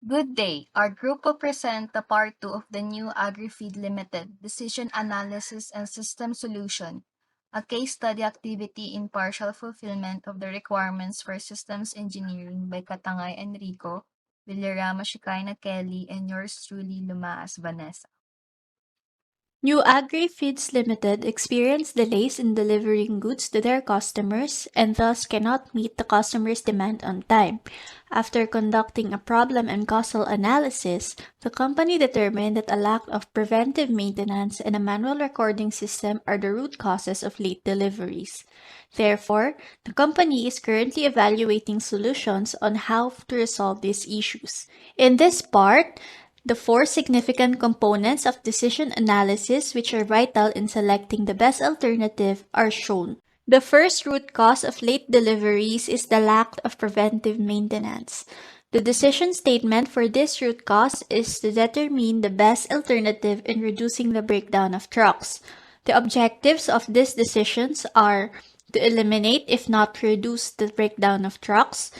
Good day. Our group will present the part 2 of the new Agri Limited Decision Analysis and System Solution, a case study activity in partial fulfillment of the requirements for systems engineering by Catangay Enrico, Villara Mashikaina Kelly, and yours truly, Luma as Vanessa. New Agri Feeds Limited experienced delays in delivering goods to their customers and thus cannot meet the customer's demand on time. After conducting a problem and causal analysis, the company determined that a lack of preventive maintenance and a manual recording system are the root causes of late deliveries. Therefore, the company is currently evaluating solutions on how to resolve these issues. In this part, the four significant components of decision analysis which are vital in selecting the best alternative are shown. The first root cause of late deliveries is the lack of preventive maintenance. The decision statement for this root cause is to determine the best alternative in reducing the breakdown of trucks. The objectives of these decisions are to eliminate, if not reduce, the breakdown of trucks,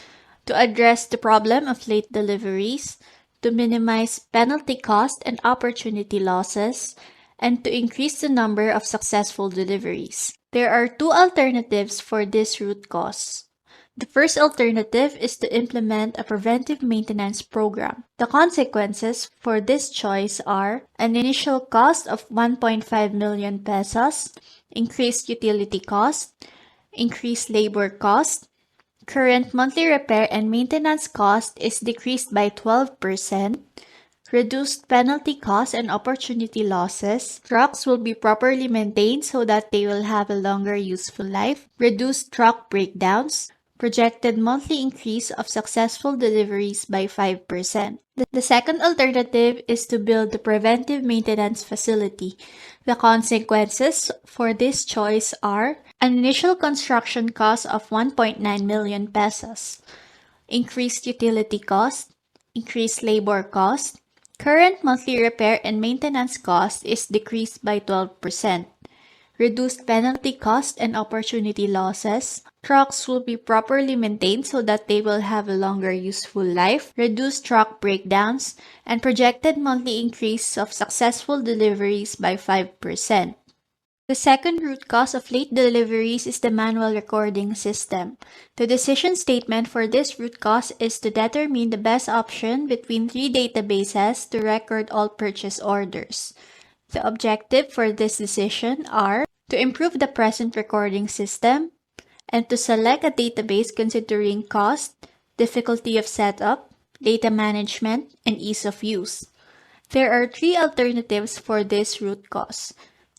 to address the problem of late deliveries, to minimize penalty cost and opportunity losses, and to increase the number of successful deliveries. There are two alternatives for this root cause. The first alternative is to implement a preventive maintenance program. The consequences for this choice are an initial cost of 1.5 million pesos, increased utility cost, increased labor cost, current monthly repair and maintenance cost is decreased by 12%. Reduced penalty costs and opportunity losses. Trucks will be properly maintained so that they will have a longer useful life. Reduced truck breakdowns. Projected monthly increase of successful deliveries by 5%. The second alternative is to build the preventive maintenance facility. The consequences for this choice are an initial construction cost of 1.9 million pesos, increased utility cost, increased labor cost, current monthly repair and maintenance cost is decreased by 12%. Reduced penalty cost and opportunity losses. Trucks will be properly maintained so that they will have a longer useful life. Reduced truck breakdowns and projected monthly increase of successful deliveries by 5%. The second root cause of late deliveries is the manual recording system. The decision statement for this root cause is to determine the best option between three databases to record all purchase orders. The objective for this decision are to improve the present recording system and to select a database considering cost, difficulty of setup, data management, and ease of use. There are three alternatives for this root cause.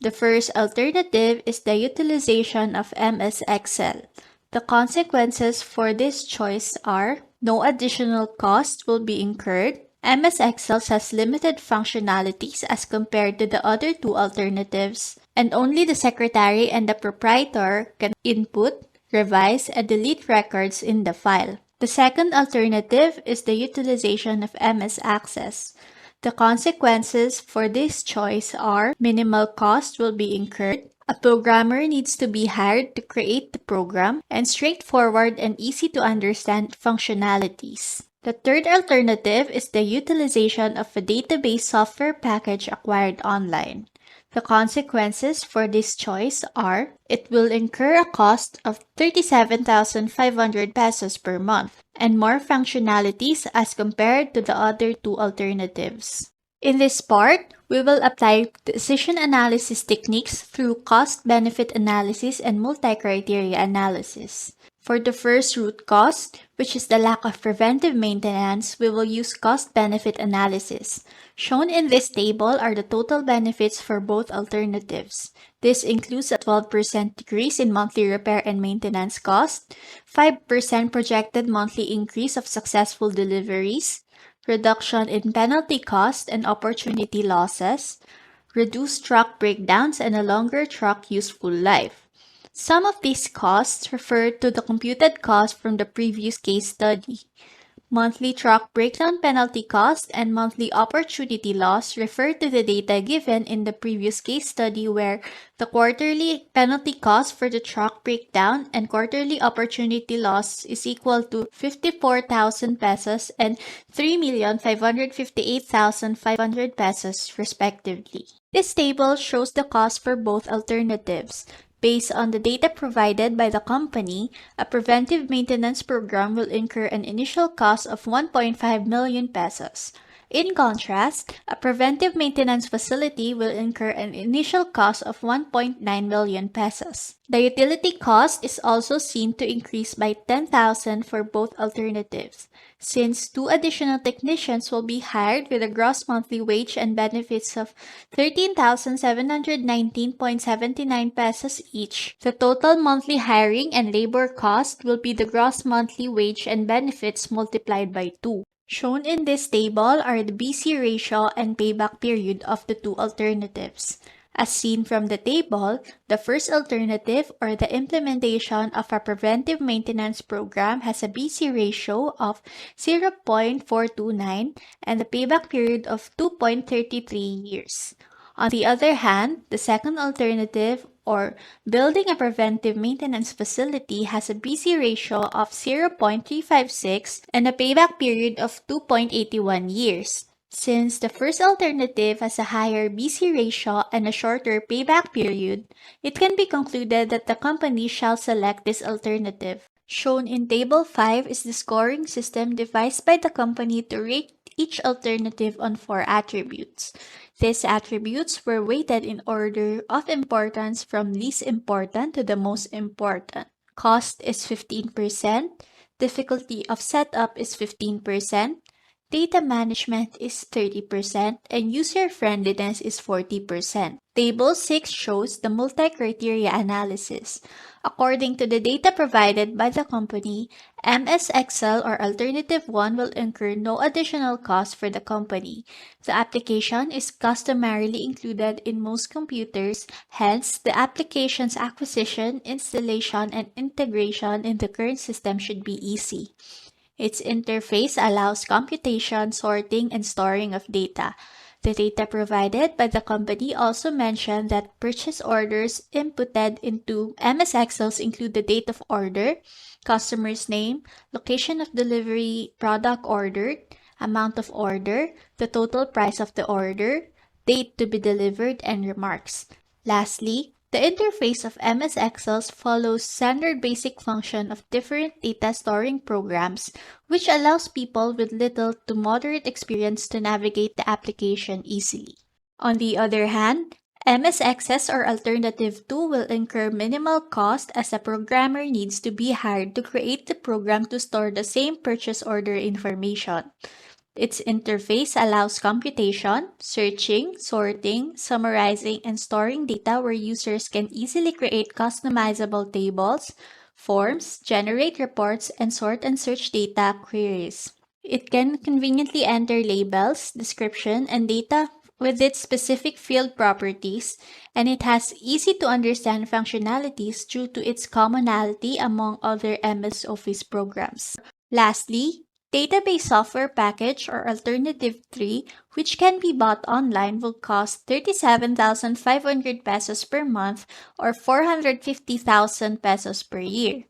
The first alternative is the utilization of MS Excel. The consequences for this choice are no additional cost will be incurred. MS Excel has limited functionalities as compared to the other two alternatives, and only the secretary and the proprietor can input, revise, and delete records in the file. The second alternative is the utilization of MS Access. The consequences for this choice are minimal cost will be incurred, a programmer needs to be hired to create the program, and straightforward and easy to understand functionalities. The third alternative is the utilization of a database software package acquired online. The consequences for this choice are it will incur a cost of 37,500 pesos per month and more functionalities as compared to the other two alternatives. In this part, we will apply decision analysis techniques through cost-benefit analysis and multi-criteria analysis. For the first root cause, which is the lack of preventive maintenance, we will use cost-benefit analysis. Shown in this table are the total benefits for both alternatives. This includes a 12% decrease in monthly repair and maintenance cost, 5% projected monthly increase of successful deliveries, reduction in penalty cost and opportunity losses, reduced truck breakdowns, and a longer truck useful life. Some of these costs refer to the computed cost from the previous case study. Monthly truck breakdown penalty cost and monthly opportunity loss refer to the data given in the previous case study where the quarterly penalty cost for the truck breakdown and quarterly opportunity loss is equal to 54,000 pesos and 3,558,500 pesos respectively. This table shows the cost for both alternatives. Based on the data provided by the company, a preventive maintenance program will incur an initial cost of 1.5 million pesos. In contrast, a preventive maintenance facility will incur an initial cost of 1.9 million pesos. The utility cost is also seen to increase by 10,000 for both alternatives, since two additional technicians will be hired with a gross monthly wage and benefits of 13,719.79 pesos each. The total monthly hiring and labor cost will be the gross monthly wage and benefits multiplied by 2. Shown in this table are the BC ratio and payback period of the two alternatives. As seen from the table, the first alternative or the implementation of a preventive maintenance program has a BC ratio of 0.429 and the payback period of 2.33 years. On the other hand, the second alternative or building a preventive maintenance facility has a BC ratio of 0.356 and a payback period of 2.81 years. Since the first alternative has a higher BC ratio and a shorter payback period, it can be concluded that the company shall select this alternative. Shown in Table 5 is the scoring system devised by the company to rate each alternative on four attributes. These attributes were weighted in order of importance from least important to the most important. Cost is 15%, difficulty of setup is 15%, data management is 30%, and user friendliness is 40%. Table 6 shows the multi-criteria analysis. According to the data provided by the company, MS Excel or Alternative 1 will incur no additional cost for the company. The application is customarily included in most computers, hence the application's acquisition, installation, and integration in the current system should be easy. Its interface allows computation, sorting, and storing of data. The data provided by the company also mentioned that purchase orders inputted into MS Excels include the date of order, customer's name, location of delivery, product ordered, amount of order, the total price of the order, date to be delivered, and remarks. Lastly, the interface of MS Excel follows standard basic function of different data storing programs, which allows people with little to moderate experience to navigate the application easily. On the other hand, MS Access or Alternative 2 will incur minimal cost as a programmer needs to be hired to create the program to store the same purchase order information. Its interface allows computation, searching, sorting, summarizing, and storing data where users can easily create customizable tables, forms, generate reports, and sort and search data queries. It can conveniently enter labels, description, and data with its specific field properties, and it has easy to understand functionalities due to its commonality among other MS Office programs. Lastly, database software package or alternative 3, which can be bought online, will cost 37,500 pesos per month or 450,000 pesos per year.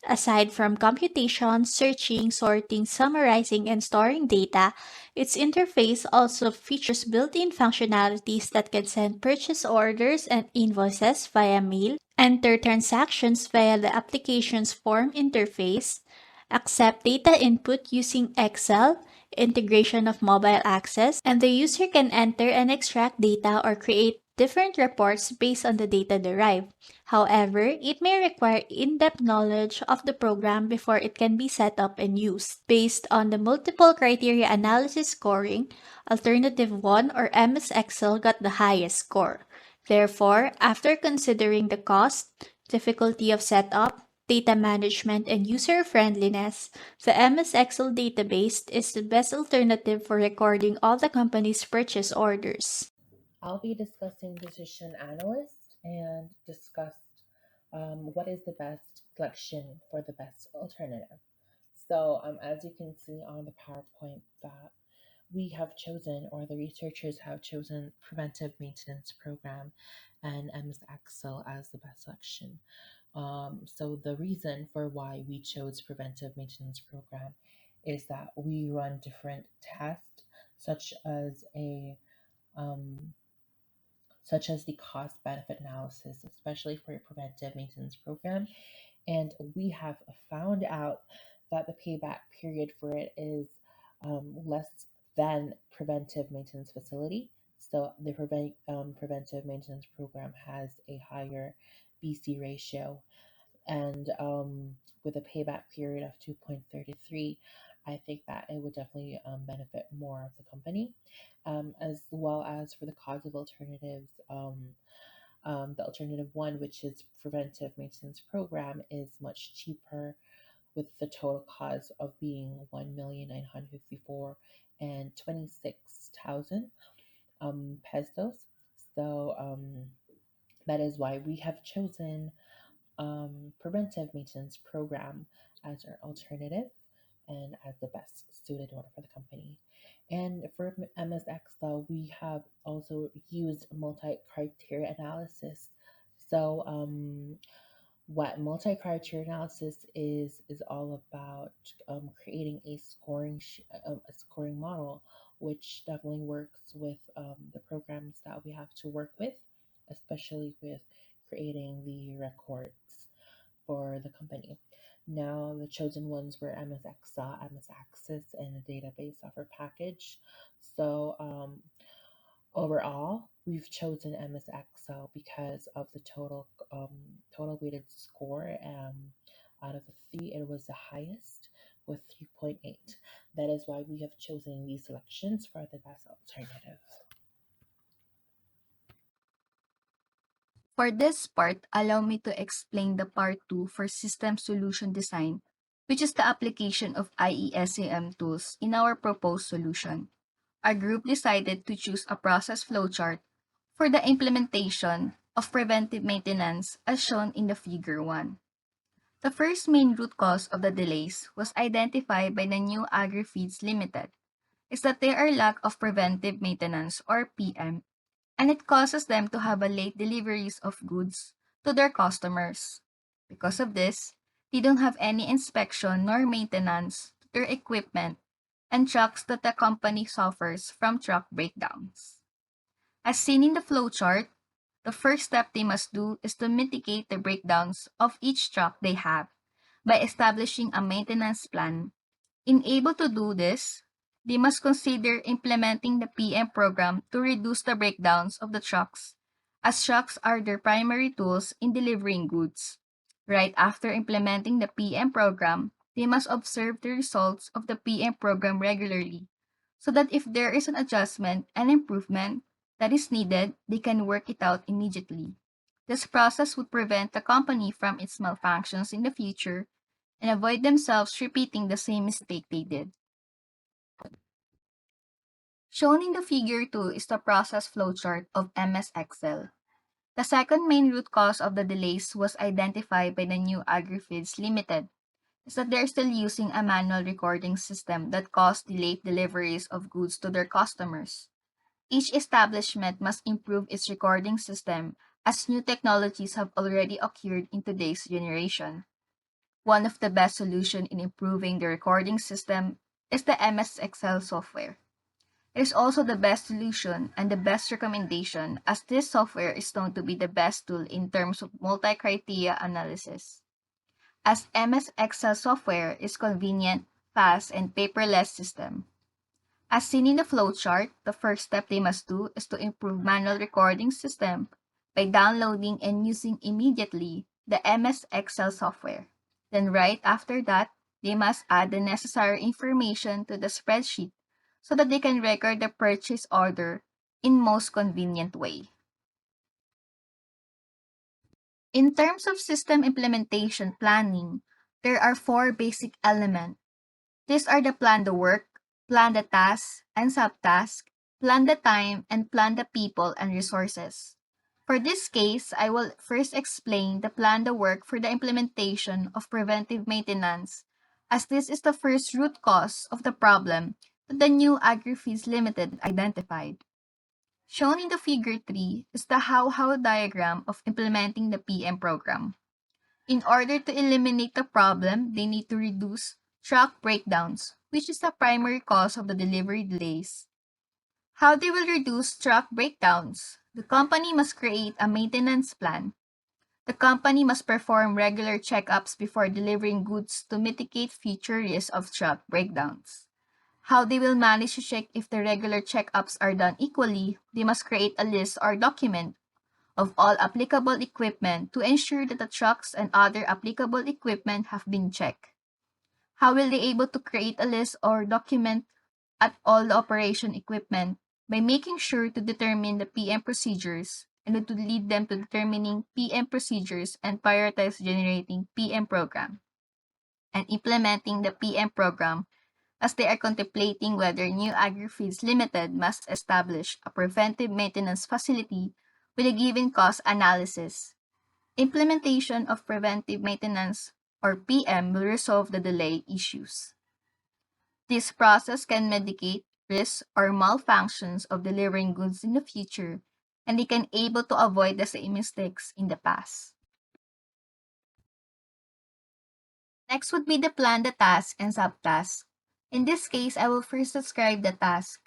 Aside from computation, searching, sorting, summarizing, and storing data, its interface also features built-in functionalities that can send purchase orders and invoices via mail, enter transactions via the application's form interface, accept data input using Excel, integration of mobile access, and the user can enter and extract data or create different reports based on the data derived. However, it may require in-depth knowledge of the program before it can be set up and used. Based on the multiple criteria analysis scoring, Alternative 1 or MS Excel got the highest score. Therefore, after considering the cost, difficulty of setup, data management, and user friendliness, the MS Excel database is the best alternative for recording all the company's purchase orders. I'll be discussing decision analyst and discuss what is the best selection for the best alternative. So, as you can see on the PowerPoint, that we have chosen, or the researchers have chosen, preventive maintenance program and MS Excel as the best selection. So the reason for why we chose preventive maintenance program is that we run different tests, such as a um, such as the cost benefit analysis, especially for a preventive maintenance program. And we have found out that the payback period for it is less than preventive maintenance facility. So the preventive maintenance program has a higher BC ratio, and with a payback period of 2.33, I think that it would definitely benefit more of the company, as well as for the cause of alternatives. The alternative one, which is preventive maintenance program, is much cheaper, with the total cost of being 1,954 and 26,000 pesos. So that is why we have chosen preventive maintenance program as our alternative and as the best suited one for the company. And for MS Excel, we have also used multi-criteria analysis. So, what multi-criteria analysis is all about, creating a scoring model, which definitely works with the programs that we have to work with, especially with creating the records for the company. Now, the chosen ones were MS Excel, MS Access, and a database software package. So, overall, we've chosen MS Excel because of the total weighted score. Out of the three, it was the highest with 3.8. That is why we have chosen these selections for the best alternative. For this part, allow me to explain the part 2 for system solution design, which is the application of IESAM tools in our proposed solution. Our group decided to choose a process flowchart for the implementation of preventive maintenance as shown in the figure 1. The first main root cause of the delays was identified by the new Agri Feeds Limited is that there are lack of preventive maintenance or PM, and it causes them to have a late deliveries of goods to their customers. Because of this, they don't have any inspection nor maintenance to their equipment and trucks that the company suffers from truck breakdowns. As seen in the flowchart, the first step they must do is to mitigate the breakdowns of each truck they have by establishing a maintenance plan. In able to do this, they must consider implementing the PM program to reduce the breakdowns of the trucks, as trucks are their primary tools in delivering goods. Right after implementing the PM program, they must observe the results of the PM program regularly, so that if there is an adjustment and improvement that is needed, they can work it out immediately. This process would prevent the company from its malfunctions in the future and avoid themselves repeating the same mistake they did. Shown in the figure 2 is the process flowchart of MS Excel. The second main root cause of the delays was identified by the new AgriFeeds Limited, is that they're still using a manual recording system that caused delayed deliveries of goods to their customers. Each establishment must improve its recording system as new technologies have already occurred in today's generation. One of the best solutions in improving the recording system is the MS Excel software. It is also the best solution and the best recommendation as this software is known to be the best tool in terms of multi-criteria analysis. As MS Excel software is convenient, fast, and paperless system. As seen in the flowchart, the first step they must do is to improve manual recording system by downloading and using immediately the MS Excel software. Then right after that, they must add the necessary information to the spreadsheet so that they can record the purchase order in most convenient way. In terms of system implementation planning, there are four basic elements. These are the plan the work, plan the tasks and subtasks, plan the time, and plan the people and resources. For this case, I will first explain the plan the work for the implementation of preventive maintenance as this is the first root cause of the problem that the new Agri-Feeds Limited identified. Shown in the figure 3 is the how-how diagram of implementing the PM program. In order to eliminate the problem, they need to reduce truck breakdowns, which is the primary cause of the delivery delays. How they will reduce truck breakdowns? The company must create a maintenance plan. The company must perform regular checkups before delivering goods to mitigate future risks of truck breakdowns. How they will manage to check if the regular checkups are done equally, they must create a list or document of all applicable equipment to ensure that the trucks and other applicable equipment have been checked. How will they able to create a list or document at all the operation equipment? By making sure to determine the PM procedures and to lead them to determining PM procedures and prioritize generating PM program and implementing the PM program as they are contemplating whether New Agri-Feeds Limited must establish a preventive maintenance facility with a given cost analysis. Implementation of preventive maintenance or PM will resolve the delay issues. This process can mitigate risks or malfunctions of delivering goods in the future, and they can able to avoid the same mistakes in the past. Next would be the plan, the task, and subtask. In this case, I will first describe the task.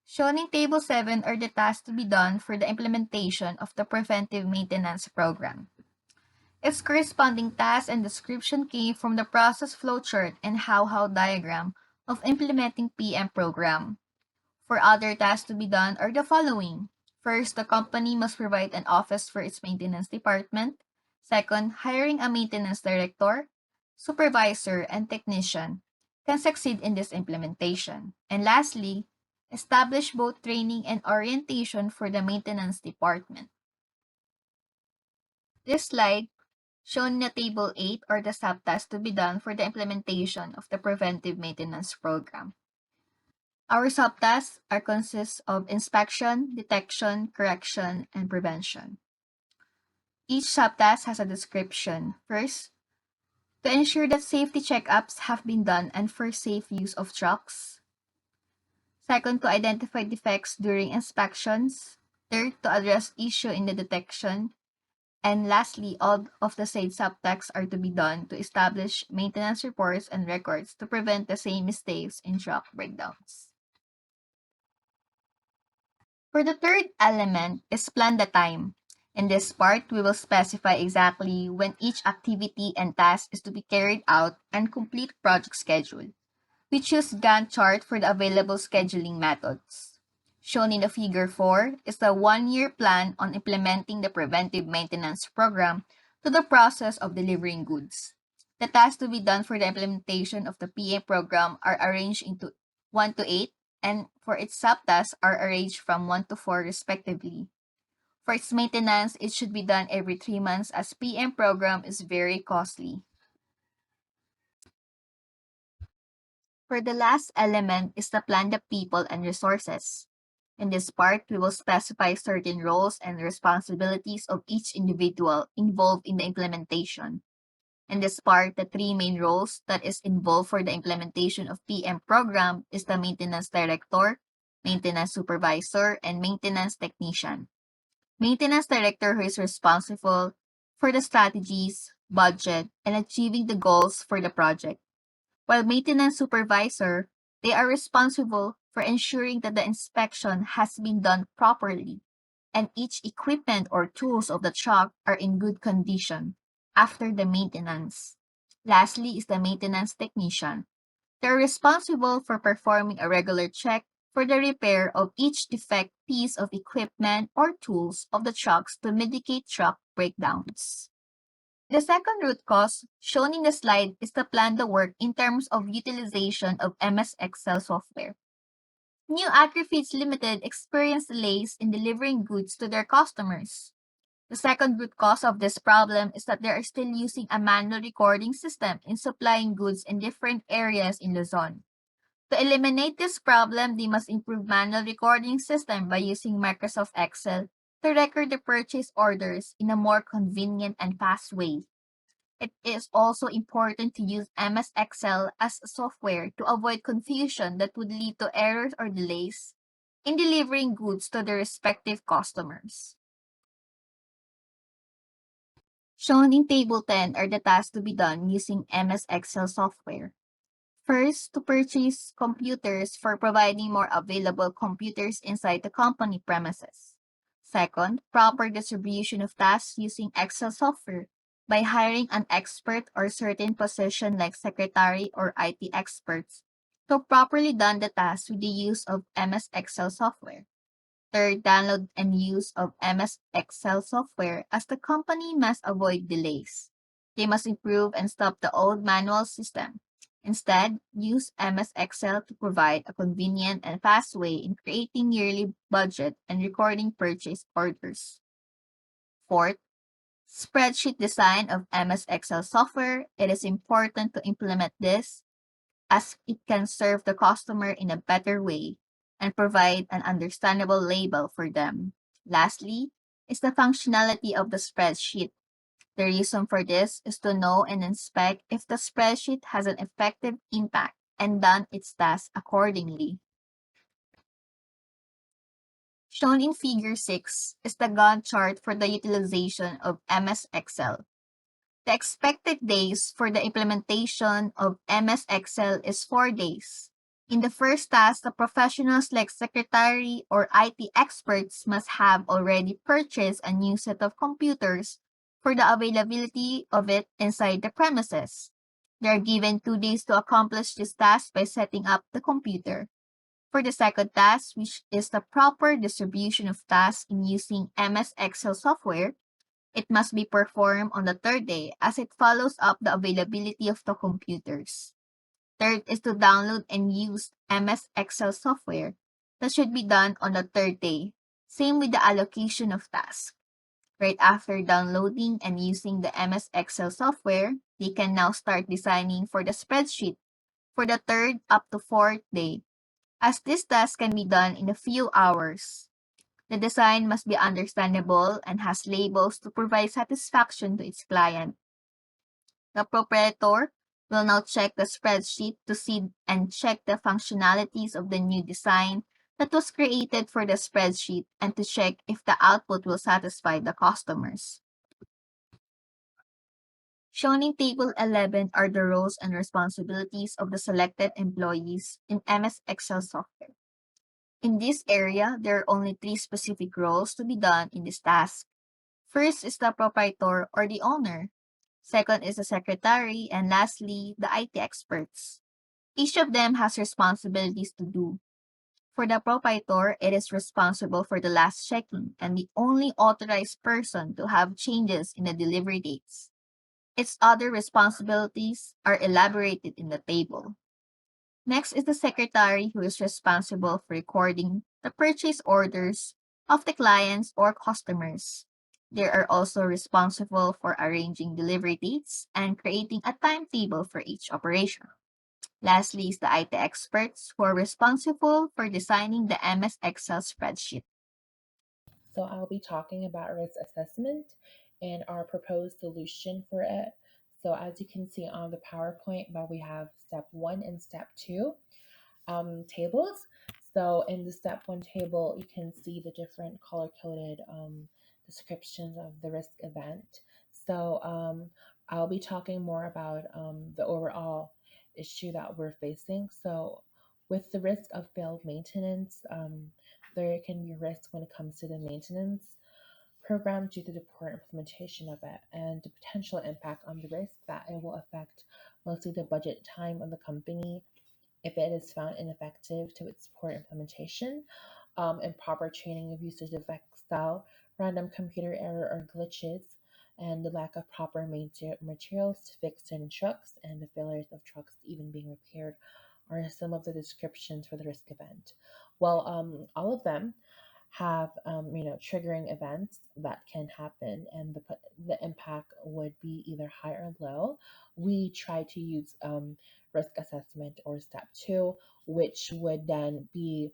Shown in Table 7 are the tasks to be done for the implementation of the preventive maintenance program. Its corresponding task and description came from the process flowchart and how-how diagram of implementing PM program. For other tasks to be done are the following. First, the company must provide an office for its maintenance department. Second, hiring a maintenance director, supervisor, and technician can succeed in this implementation. And lastly, establish both training and orientation for the maintenance department. This slide, shown in the Table 8, are the subtasks to be done for the implementation of the preventive maintenance program. Our subtasks are consist of inspection, detection, correction, and prevention. Each subtask has a description. First, to ensure that safety checkups have been done and for safe use of trucks. Second, to identify defects during inspections. Third, to address issue in the detection. And lastly, all of the said subtasks are to be done to establish maintenance reports and records to prevent the same mistakes in truck breakdowns. For the third element is plan the time. In this part, we will specify exactly when each activity and task is to be carried out and complete project schedule. We choose Gantt chart for the available scheduling methods. Shown in the figure 4 is the one-year plan on implementing the preventive maintenance program to the process of delivering goods. The tasks to be done for the implementation of the PA program are arranged into 1 to 8, and for its subtasks are arranged from 1 to 4 respectively. For its maintenance, it should be done every 3 months as PM program is very costly. For the last element is the plan the people and resources. In this part, we will specify certain roles and responsibilities of each individual involved in the implementation. In this part, the three main roles that is involved for the implementation of PM program is the maintenance director, maintenance supervisor, and maintenance technician. Maintenance director who is responsible for the strategies, budget, and achieving the goals for the project. While maintenance supervisor, they are responsible for ensuring that the inspection has been done properly and each equipment or tools of the truck are in good condition after the maintenance. Lastly is the maintenance technician. They are responsible for performing a regular check for the repair of each defect piece of equipment or tools of the trucks to mitigate truck breakdowns. The second root cause shown in the slide is to plan the work in terms of utilization of MS Excel software. New Agri-Feeds Limited experienced delays in delivering goods to their customers. The second root cause of this problem is that they are still using a manual recording system in supplying goods in different areas in Luzon. To eliminate this problem, they must improve manual recording system by using Microsoft Excel to record the purchase orders in a more convenient and fast way. It is also important to use MS Excel as a software to avoid confusion that would lead to errors or delays in delivering goods to their respective customers. Shown in Table 10 are the tasks to be done using MS Excel software. First, to purchase computers for providing more available computers inside the company premises. Second, proper distribution of tasks using Excel software by hiring an expert or certain position like secretary or IT experts to properly done the task with the use of MS Excel software. Third, download and use of MS Excel software as the company must avoid delays. They must improve and stop the old manual system. Instead, use MS Excel to provide a convenient and fast way in creating yearly budget and recording purchase orders. Fourth, spreadsheet design of MS Excel software. It is important to implement this as it can serve the customer in a better way and provide an understandable label for them. Lastly, is the functionality of the spreadsheet. The reason for this is to know and inspect if the spreadsheet has an effective impact and done its task accordingly. Shown in Figure 6 is the Gantt chart for the utilization of MS Excel. The expected days for the implementation of MS Excel is 4 days. In the first task, the professionals like secretary or IT experts must have already purchased a new set of computers for the availability of it inside the premises. They are given 2 days to accomplish this task by setting up the computer. For the second task, which is the proper distribution of tasks in using MS Excel software, it must be performed on the third day as it follows up the availability of the computers. Third is to download and use MS Excel software. That should be done on the third day. Same with the allocation of tasks. Right after downloading and using the MS Excel software, they can now start designing for the spreadsheet for the third up to fourth day, as this task can be done in a few hours. The design must be understandable and has labels to provide satisfaction to its client. The proprietor will now check the spreadsheet to see and check the functionalities of the new design that was created for the spreadsheet and to check if the output will satisfy the customers. Shown in Table 11 are the roles and responsibilities of the selected employees in MS Excel software. In this area, there are only 3 specific roles to be done in this task. First is the proprietor or the owner. Second is the secretary, and lastly, the IT experts. Each of them has responsibilities to do. For the proprietor, it is responsible for the last checking and the only authorized person to have changes in the delivery dates. Its other responsibilities are elaborated in the table. Next is the secretary who is responsible for recording the purchase orders of the clients or customers. They are also responsible for arranging delivery dates and creating a timetable for each operation. Lastly is the IT experts who are responsible for designing the MS Excel spreadsheet. So I'll be talking about risk assessment and our proposed solution for it. So as you can see on the PowerPoint, but we have step 1 and step 2 tables. So in the step 1 table, you can see the different color-coded descriptions of the risk event. So I'll be talking more about the overall issue that we're facing. So with the risk of failed maintenance, there can be risk when it comes to the maintenance program due to the poor implementation of it and the potential impact on the risk that it will affect mostly the budget time of the company if it is found ineffective to its poor implementation, improper training of usage of Excel, random computer error or glitches, and the lack of proper materials to fix certain trucks and the failures of trucks even being repaired are some of the descriptions for the risk event. Well, all of them have triggering events that can happen, and the impact would be either high or low. We try to use risk assessment or step 2, which would then be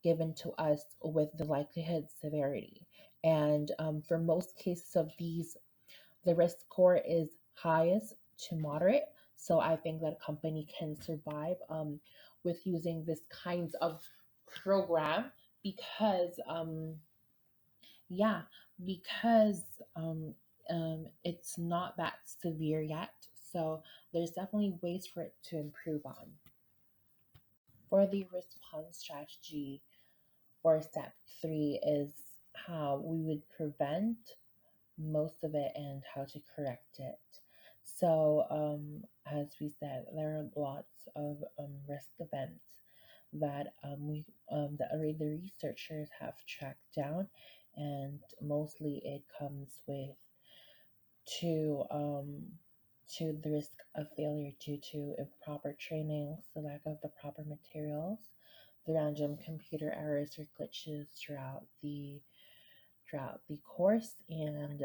given to us with the likelihood severity. And for most cases of these, the risk score is highest to moderate. So I think that a company can survive with using this kinds of program because yeah, because it's not that severe yet. So there's definitely ways for it to improve on. For the response strategy for step three is how we would prevent most of it and how to correct it. So, as we said, there are lots of risk events that the researchers have tracked down, and mostly it comes with to to the risk of failure due to improper training, the lack of the proper materials, the random computer errors or glitches throughout the course, and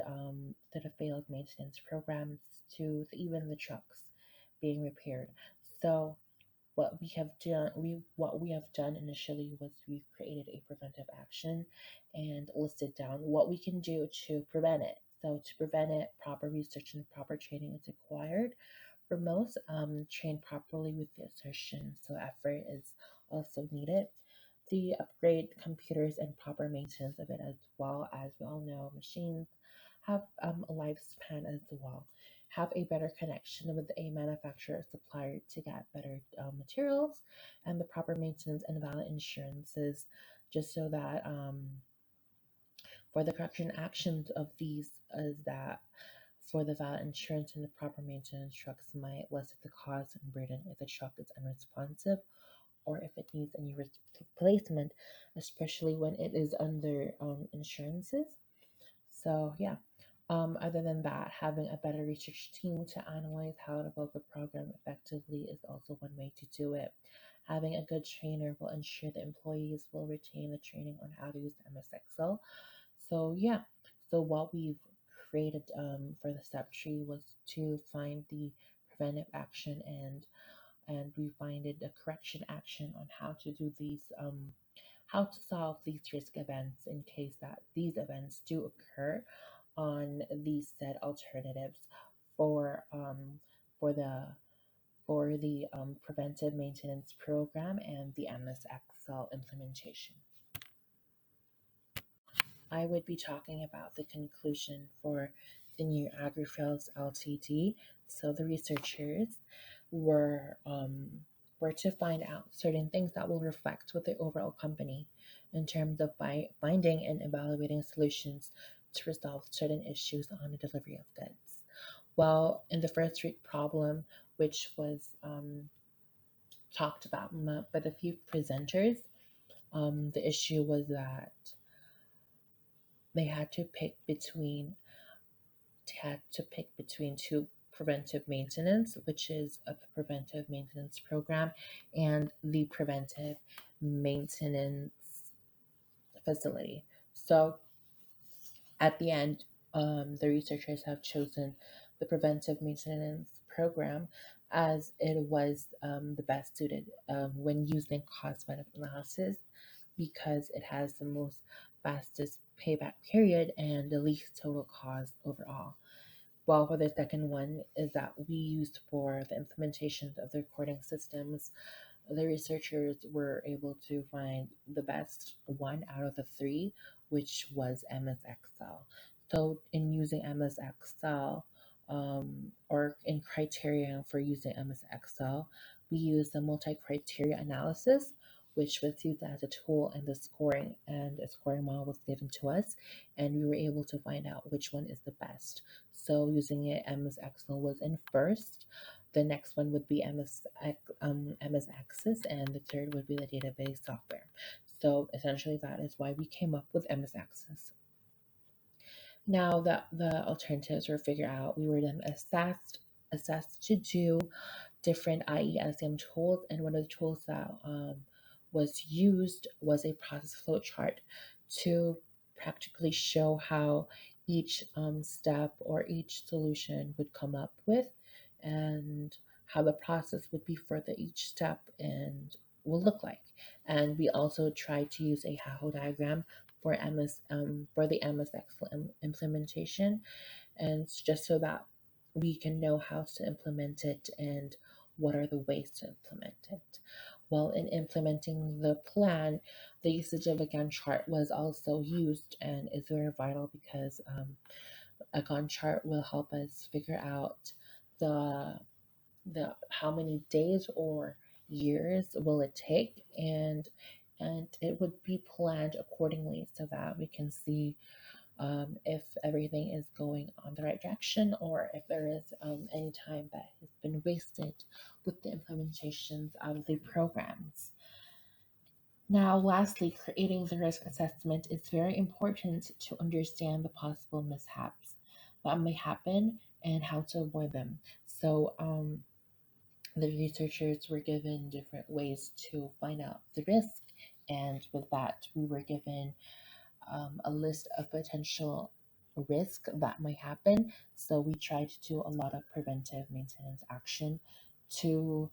the failed maintenance programs to even the trucks being repaired. So what we have done initially was we've created a preventive action and listed down what we can do to prevent it. So to prevent it, proper research and proper training is required. For most, train properly with the assertion, so effort is also needed. The upgrade computers and proper maintenance of it, as well as we all know, machines have a lifespan as well. Have a better connection with a manufacturer or supplier to get better materials and the proper maintenance and valid insurances, just so that for the correction actions of these is that for the valid insurance and the proper maintenance, trucks might lessen the cost and burden if the truck is unresponsive or if it needs any replacement, especially when it is under insurances. So yeah. Other than that, having a better research team to analyze how to build the program effectively is also one way to do it. Having a good trainer will ensure the employees will retain the training on how to use MS Excel. So yeah, so what we've created for the step tree was to find the preventive action and we find it a correction action on how to do these how to solve these risk events in case that these events do occur on these said alternatives for for the preventive maintenance program and the MS Excel implementation. I would be talking about the conclusion for the new AgriFields Ltd. So the researchers were were to find out certain things that will reflect with the overall company in terms of finding and evaluating solutions to resolve certain issues on the delivery of goods. Well, in the first root problem, which was talked about by the few presenters, the issue was that they had to pick between two preventive maintenance, which is a preventive maintenance program, and the preventive maintenance facility. So at the end, the researchers have chosen the preventive maintenance program as it was the best suited when using cost benefit analysis because it has the most fastest payback period and the least total cost overall. Well, for the second one is that we used for the implementation of the recording systems, the researchers were able to find the best one out of the three, which was MS Excel. So, in using MS Excel, or in criteria for using MS Excel, we used the multi-criteria analysis, which was used as a tool in the scoring, and a scoring model was given to us, and we were able to find out which one is the best. So, using it, MS Excel was in first. The next one would be MS Access, and the third would be the database software. So essentially, that is why we came up with MS Access. Now that the alternatives were figured out, we were then assessed to do different IESM tools, and one of the tools that was used was a process flow chart to practically show how each step or each solution would come up with, and how the process would be for each step and will look like. And we also tried to use a how diagram for the MS Excel implementation, and it's just so that we can know how to implement it and what are the ways to implement it. Well, in implementing the plan, the usage of a Gantt chart was also used and is very vital because a Gantt chart will help us figure out the how many days or years will it take, and it would be planned accordingly so that we can see if everything is going on the right direction or if there is any time that has been wasted with the implementations of the programs. Now, lastly, creating the risk assessment is very important to understand the possible mishaps that may happen and how to avoid them. So, the researchers were given different ways to find out the risk, and with that, we were given a list of potential risk that might happen. So we tried to do a lot of preventive maintenance action to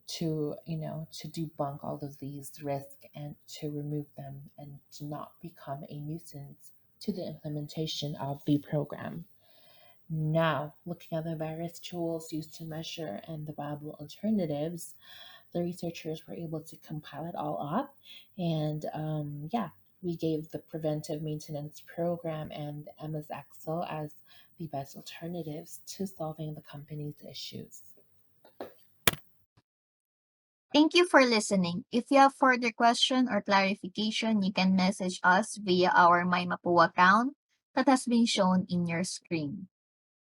to debunk all of these risks and to remove them and to not become a nuisance to the implementation of the program. Now, looking at the various tools used to measure and the viable alternatives, the researchers were able to compile it all up. And yeah, we gave the preventive maintenance program and MS Excel as the best alternatives to solving the company's issues. Thank you for listening. If you have further question or clarification, you can message us via our My Mapua account that has been shown in your screen.